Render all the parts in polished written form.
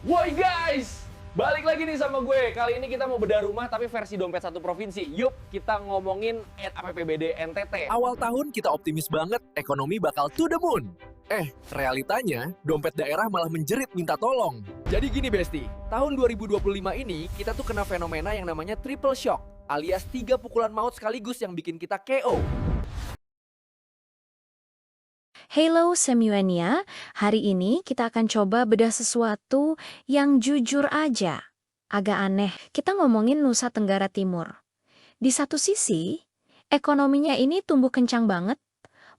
Woi guys, balik lagi nih sama gue. Kali ini kita mau bedah rumah tapi versi dompet satu provinsi. Yuk, kita ngomongin APBD NTT. Awal tahun kita optimis banget ekonomi bakal to the moon. Realitanya dompet daerah malah menjerit minta tolong. Jadi gini Besti, tahun 2025 ini kita tuh kena fenomena yang namanya triple shock, alias 3 pukulan maut sekaligus yang bikin kita KO. Hello Semuanya, hari ini kita akan coba bedah sesuatu yang jujur aja. Agak aneh, kita ngomongin Nusa Tenggara Timur. Di satu sisi, ekonominya ini tumbuh kencang banget,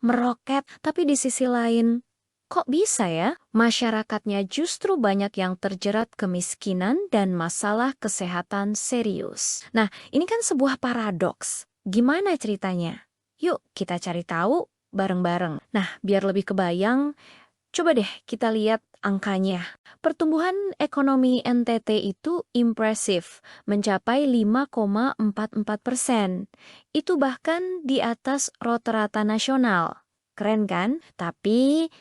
meroket, tapi di sisi lain, kok bisa ya? Masyarakatnya justru banyak yang terjerat kemiskinan dan masalah kesehatan serius. Nah, ini kan sebuah paradoks. Gimana ceritanya? Yuk kita cari tahu bareng-bareng. Nah, biar lebih kebayang, coba deh kita lihat angkanya. Pertumbuhan ekonomi NTT itu impresif, mencapai 5,44%. Itu bahkan di atas rata-rata nasional. Keren kan? Tapi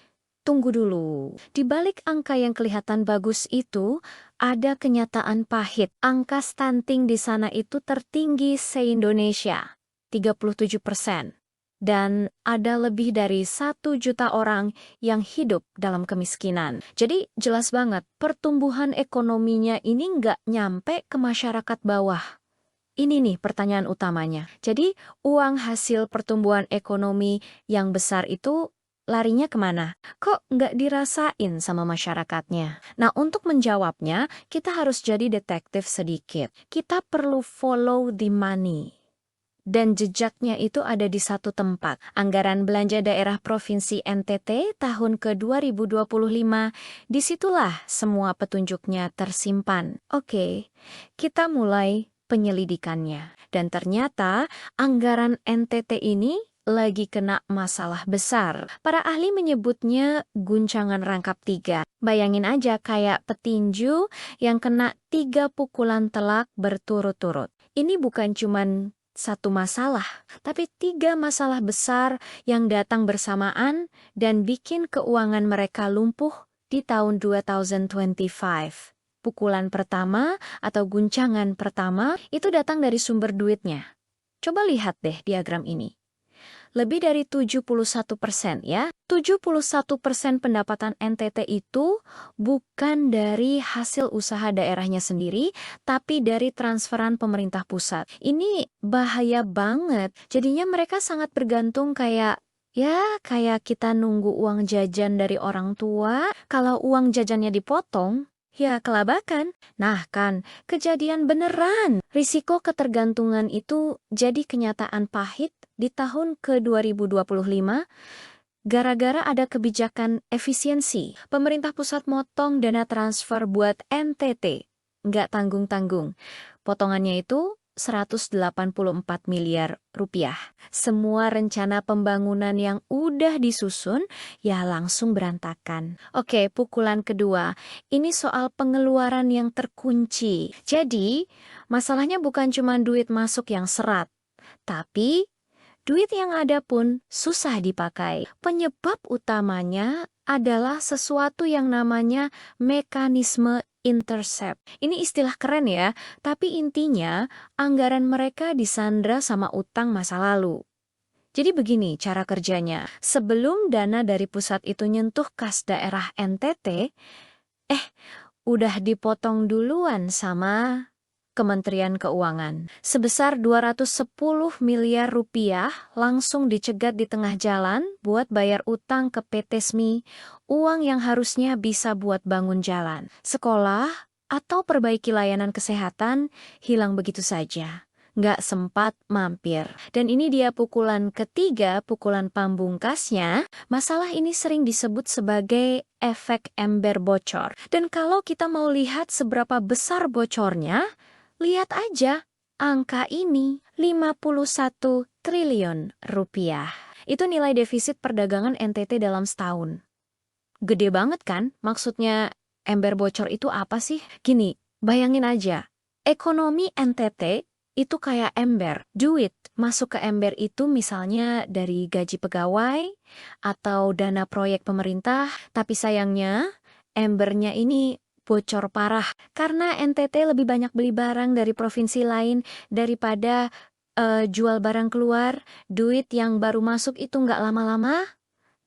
tunggu dulu. Di balik angka yang kelihatan bagus itu, ada kenyataan pahit. Angka stunting di sana itu tertinggi se-Indonesia, 37%. Dan ada lebih dari 1 juta orang yang hidup dalam kemiskinan. Jadi jelas banget, pertumbuhan ekonominya ini nggak nyampe ke masyarakat bawah. Ini nih pertanyaan utamanya. Jadi uang hasil pertumbuhan ekonomi yang besar itu larinya kemana? Kok nggak dirasain sama masyarakatnya? Nah, untuk menjawabnya, kita harus jadi detektif sedikit. Kita perlu follow the money. Dan jejaknya itu ada di satu tempat. Anggaran belanja daerah Provinsi NTT tahun ke-2025, disitulah semua petunjuknya tersimpan. Oke, kita mulai penyelidikannya. Dan ternyata anggaran NTT ini lagi kena masalah besar. Para ahli menyebutnya guncangan rangkap 3. Bayangin aja kayak petinju yang kena 3 pukulan telak berturut-turut. Ini bukan cuman satu masalah, tapi 3 masalah besar yang datang bersamaan dan bikin keuangan mereka lumpuh di tahun 2025. Pukulan pertama atau guncangan pertama itu datang dari sumber duitnya. Coba lihat deh diagram ini. Lebih dari 71% ya. 71% pendapatan NTT itu bukan dari hasil usaha daerahnya sendiri, tapi dari transferan pemerintah pusat. Ini bahaya banget. Jadinya mereka sangat bergantung kayak kita nunggu uang jajan dari orang tua. Kalau uang jajannya dipotong, ya kelabakan. Nah kan, kejadian beneran. Risiko ketergantungan itu jadi kenyataan pahit di tahun ke-2025 gara-gara ada kebijakan efisiensi. Pemerintah pusat motong dana transfer buat NTT. Nggak tanggung-tanggung. Potongannya itu 184 miliar rupiah. Semua rencana pembangunan yang udah disusun ya langsung berantakan. Oke, pukulan kedua. Ini soal pengeluaran yang terkunci. Jadi, masalahnya bukan cuma duit masuk yang seret, tapi duit yang ada pun susah dipakai. Penyebab utamanya adalah sesuatu yang namanya mekanisme intercept. Ini istilah keren ya, tapi intinya anggaran mereka disandra sama utang masa lalu. Jadi begini cara kerjanya. Sebelum dana dari pusat itu nyentuh kas daerah NTT, udah dipotong duluan sama Kementerian Keuangan. Sebesar 210 miliar rupiah langsung dicegat di tengah jalan buat bayar utang ke PT SMI, uang yang harusnya bisa buat bangun jalan, sekolah, atau perbaiki layanan kesehatan, hilang begitu saja. Nggak sempat mampir. Dan ini dia pukulan ketiga, pukulan pambungkasnya. Masalah ini sering disebut sebagai efek ember bocor. Dan kalau kita mau lihat seberapa besar bocornya, lihat aja, angka ini 51 triliun rupiah. Itu nilai defisit perdagangan NTT dalam setahun. Gede banget kan? Maksudnya ember bocor itu apa sih? Gini, bayangin aja. Ekonomi NTT itu kayak ember. Duit masuk ke ember itu misalnya dari gaji pegawai atau dana proyek pemerintah. Tapi sayangnya embernya ini bocor parah. Karena NTT lebih banyak beli barang dari provinsi lain daripada jual barang keluar, duit yang baru masuk itu nggak lama-lama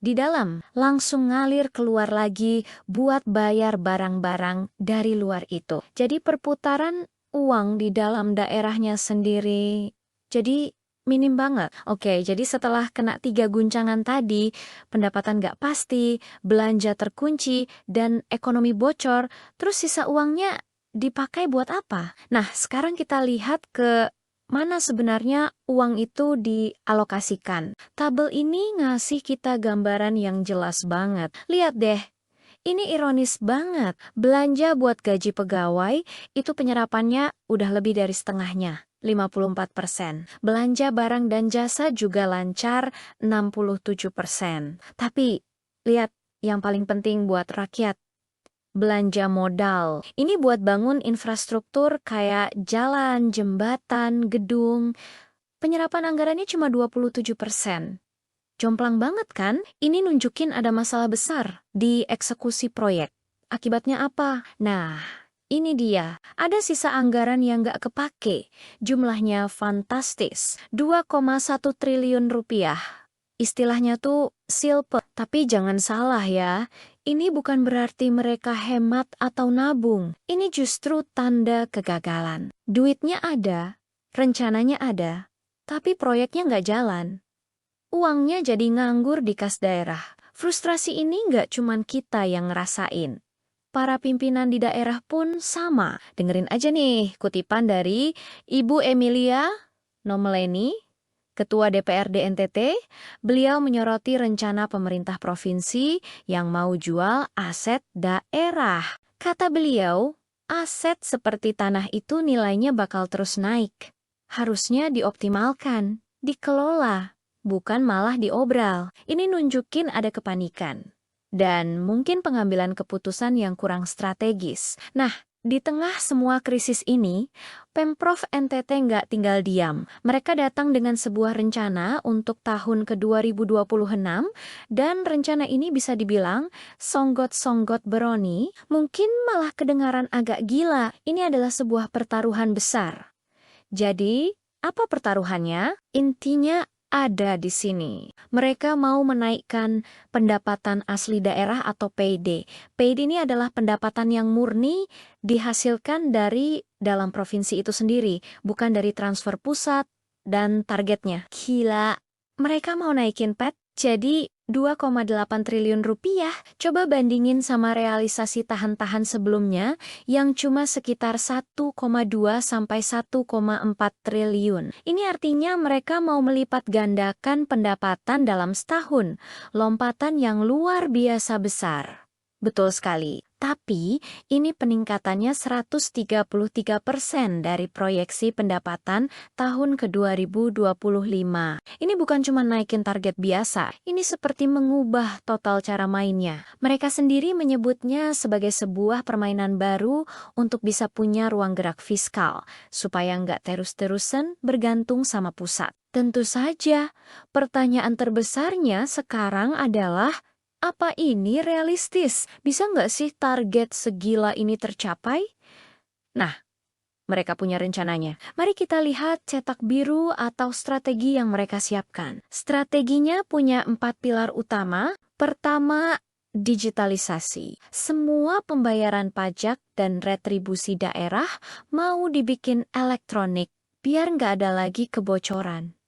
di dalam, langsung ngalir keluar lagi buat bayar barang-barang dari luar itu. Jadi perputaran uang di dalam daerahnya sendiri jadi minim banget. Oke, jadi setelah kena 3 guncangan tadi, pendapatan nggak pasti, belanja terkunci, dan ekonomi bocor, terus sisa uangnya dipakai buat apa? Nah, sekarang kita lihat ke mana sebenarnya uang itu dialokasikan. Tabel ini ngasih kita gambaran yang jelas banget. Lihat deh, ini ironis banget. Belanja buat gaji pegawai itu penyerapannya udah lebih dari setengahnya, 54%. Belanja barang dan jasa juga lancar, 67%. Tapi, lihat yang paling penting buat rakyat. Belanja modal. Ini buat bangun infrastruktur kayak jalan, jembatan, gedung. Penyerapan anggarannya cuma 27%. Jomplang banget kan? Ini nunjukin ada masalah besar di eksekusi proyek. Akibatnya apa? Nah, ini dia. Ada sisa anggaran yang nggak kepake. Jumlahnya fantastis. 2,1 triliun rupiah. Istilahnya tuh silpe. Tapi jangan salah ya. Ini bukan berarti mereka hemat atau nabung. Ini justru tanda kegagalan. Duitnya ada, rencananya ada, tapi proyeknya nggak jalan. Uangnya jadi nganggur di kas daerah. Frustrasi ini nggak cuman kita yang ngerasain. Para pimpinan di daerah pun sama. Dengerin aja nih kutipan dari Ibu Emilia Nomeleni, Ketua DPRD NTT. Beliau menyoroti rencana pemerintah provinsi yang mau jual aset daerah. Kata beliau, aset seperti tanah itu nilainya bakal terus naik. Harusnya dioptimalkan, dikelola, bukan malah diobral. Ini nunjukin ada kepanikan. Dan mungkin pengambilan keputusan yang kurang strategis. Nah, di tengah semua krisis ini, Pemprov NTT nggak tinggal diam. Mereka datang dengan sebuah rencana untuk tahun ke-2026, dan rencana ini bisa dibilang songgot-songgot beroni, mungkin malah kedengaran agak gila. Ini adalah sebuah pertaruhan besar. Jadi, apa pertaruhannya? Intinya ada di sini. Mereka mau menaikkan pendapatan asli daerah atau PID. PID ini adalah pendapatan yang murni dihasilkan dari dalam provinsi itu sendiri, bukan dari transfer pusat dan targetnya. Gila, mereka mau naikin PET jadi 2,8 triliun rupiah. Coba bandingin sama realisasi tahan-tahan sebelumnya yang cuma sekitar 1,2 sampai 1,4 triliun. Ini artinya mereka mau melipat gandakan pendapatan dalam setahun. Lompatan yang luar biasa besar. Betul sekali. Tapi, ini peningkatannya 133% dari proyeksi pendapatan tahun ke-2025. Ini bukan cuma naikin target biasa, ini seperti mengubah total cara mainnya. Mereka sendiri menyebutnya sebagai sebuah permainan baru untuk bisa punya ruang gerak fiskal, supaya nggak terus-terusan bergantung sama pusat. Tentu saja, pertanyaan terbesarnya sekarang adalah, apa ini realistis? Bisa nggak sih target segila ini tercapai? Nah, mereka punya rencananya. Mari kita lihat cetak biru atau strategi yang mereka siapkan. Strateginya punya 4 pilar utama. Pertama, digitalisasi. Semua pembayaran pajak dan retribusi daerah mau dibikin elektronik, biar nggak ada lagi kebocoran.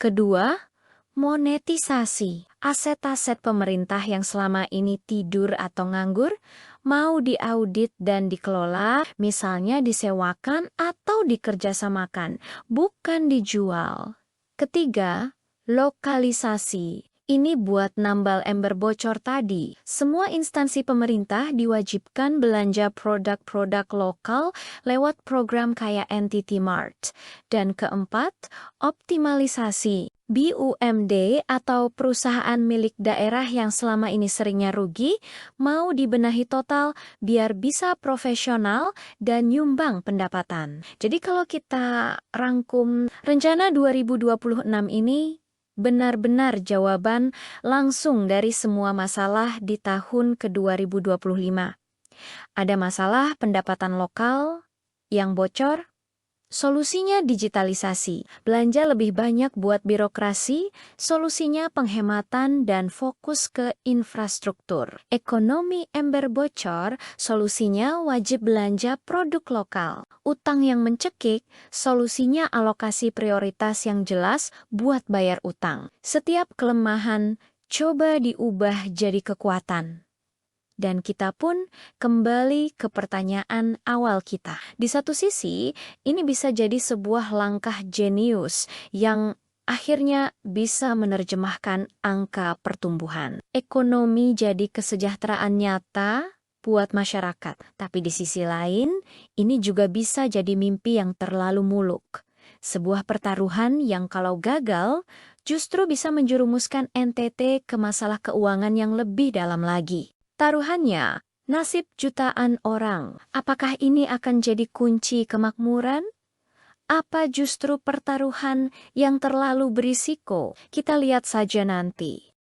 Kedua, monetisasi. Aset-aset pemerintah yang selama ini tidur atau nganggur mau diaudit dan dikelola, misalnya disewakan atau dikerjasamakan, bukan dijual. Ketiga, lokalisasi. Ini buat nambal ember bocor tadi. Semua instansi pemerintah diwajibkan belanja produk-produk lokal lewat program kayak NTT Mart. Dan keempat, optimalisasi. BUMD atau perusahaan milik daerah yang selama ini seringnya rugi, mau dibenahi total biar bisa profesional dan nyumbang pendapatan. Jadi kalau kita rangkum rencana 2026 ini, benar-benar jawaban langsung dari semua masalah di tahun ke-2025. Ada masalah pendapatan lokal yang bocor? Solusinya digitalisasi. Belanja lebih banyak buat birokrasi, solusinya penghematan dan fokus ke infrastruktur. Ekonomi ember bocor, solusinya wajib belanja produk lokal. Utang yang mencekik, solusinya alokasi prioritas yang jelas buat bayar utang. Setiap kelemahan coba diubah jadi kekuatan. Dan kita pun kembali ke pertanyaan awal kita. Di satu sisi, ini bisa jadi sebuah langkah jenius yang akhirnya bisa menerjemahkan angka pertumbuhan. Ekonomi jadi kesejahteraan nyata buat masyarakat. Tapi di sisi lain, ini juga bisa jadi mimpi yang terlalu muluk. Sebuah pertaruhan yang kalau gagal, justru bisa menjerumuskan NTT ke masalah keuangan yang lebih dalam lagi. Taruhannya, nasib jutaan orang. Apakah ini akan jadi kunci kemakmuran? Apa justru pertaruhan yang terlalu berisiko? Kita lihat saja nanti.